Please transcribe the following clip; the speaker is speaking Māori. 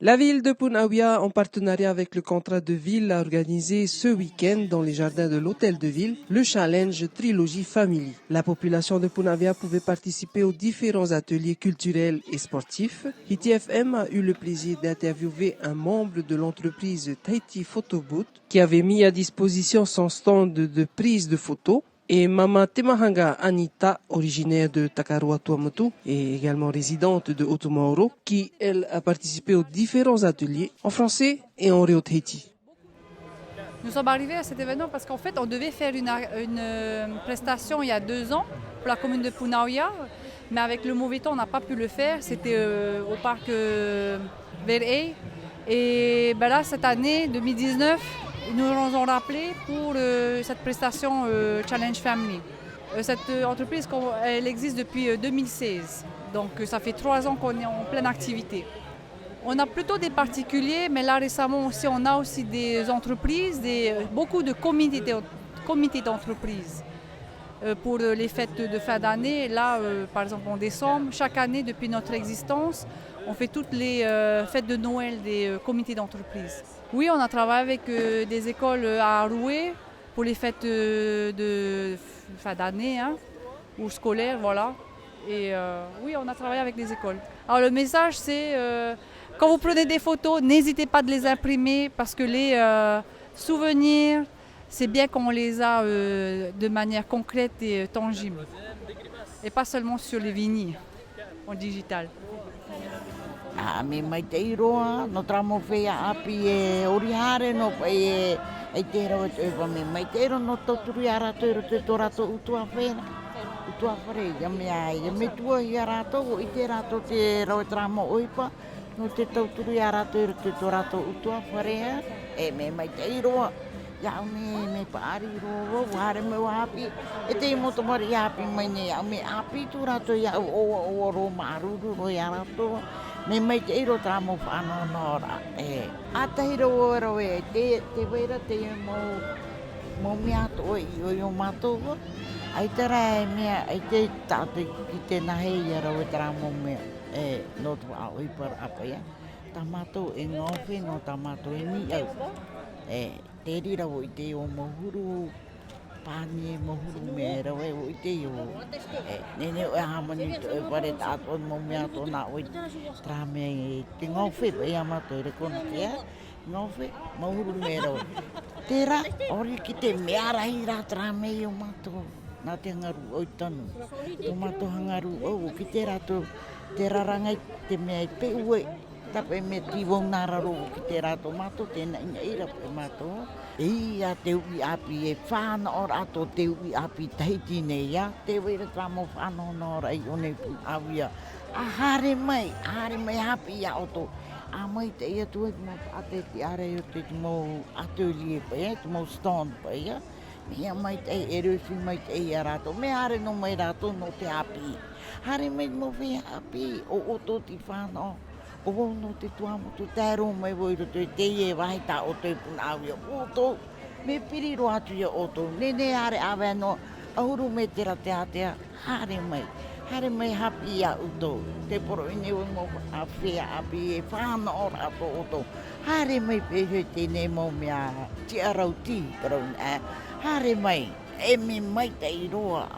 La ville de Punaouia, en partenariat avec le contrat de ville, a organisé ce week-end dans les jardins de l'hôtel de ville le challenge Trilogie Family. La population de Punaouia pouvait participer aux différents ateliers culturels et sportifs. Hiti FM a eu le plaisir d'interviewer un membre de l'entreprise Tahiti Photo Booth qui avait mis à disposition son stand de prise de photos. Et Mama Temahanga Anita, originaire de Takarua Tuamotu et également résidente de Otumaoro, qui, elle, a participé aux différents ateliers en français et en Reo Tahiti. Nous sommes arrivés à cet événement parce qu'en fait, on devait faire une prestation il y a 2 ans pour la commune de Punaouia, mais avec le mauvais temps, on n'a pas pu le faire. C'était au parc Ver'ei. Et ben là, cette année, 2019, ils nous ont rappelé pour cette prestation Challenge Family. Cette entreprise, elle existe depuis 2016. Donc ça fait 3 ans qu'on est en pleine activité. On a plutôt des particuliers, mais là récemment aussi, on a aussi des entreprises, beaucoup de comités d'entreprise pour les fêtes de fin d'année. Là, par exemple en décembre, chaque année depuis notre existence, on fait toutes les fêtes de Noël des comités d'entreprise. Oui, on a travaillé avec des écoles à Aroué pour les fêtes de fin d'année ou scolaires, voilà. Et oui, on a travaillé avec les écoles. Alors le message, c'est quand vous prenez des photos, n'hésitez pas de les imprimer parce que les souvenirs, c'est bien quand on les a de manière concrète et tangible. Et pas seulement sur les vinyles, en digital. Me mai te iroa, no tramo whea api e orihare no e te rau e te me mai te iro no toturi a rato iro te torato utua whena. Utua whare, ia me tua i a rato, i te rato te rau e tramo oipa, no te toturi a rato iro te torato utua whare, e me mai te iroa. Ia me paari iroa, wahare me wahapi, e te imoto mari api mai ne, ia me api tu rato ia o ro maruru ro ia rato. Me mai te iro tramo whanau nora. A tahiro ora e te weira te mo mea to i o mātou. Ai tera e mea, ai te tātou ki te nahei ara o tramo mea. No tu a oipar apa ia. Tā mātou e ngawhi no tā mātou e ni au. Te rira o i te o mohuru. Pāni e mohuru mea rau e o i te o. Nene o e hamani to e ware tātou e mo mea tō nā oi trāme e te ngawhi e amato e rekona kia. Ngawhi, mohuru mea rau. Tērā, ori ki te mea rahi rā trāme i o mātou. Nā te hangaru o i tanu. Tō mātou hangaru o ki te rato te rarangai te mea i pe ue. Tape me tivou nāraro ki te rato mātou, tēnā inga ira pe mātou. Ia te ui api e whāna ora ato te ui api Tahiti nei ia. Te weira tramo whāna ora i one Punaouia. A hare mai hapi ia oto. A mai te ia tu e mo ate te are o te mo atelier pa ia, te mo stand pa ia. Ia mai te e rewhi mai te ia rato. Me hare no mai rato no te api. Hare mai mo whi api o oto ti whāna o no te tuamotu tēro mai woiro te e wahi tā o te Punaouia. Oto, me piriro atu ia oto. Nene hare awe no ahuru me tera te atea. Hare mai hapi ia uto. Te poro ine o mo a whea api e whāna ora ato oto. Hare mai pehe tēne mo mea ti arau ti parau. Hare mai, e me mai te iroa.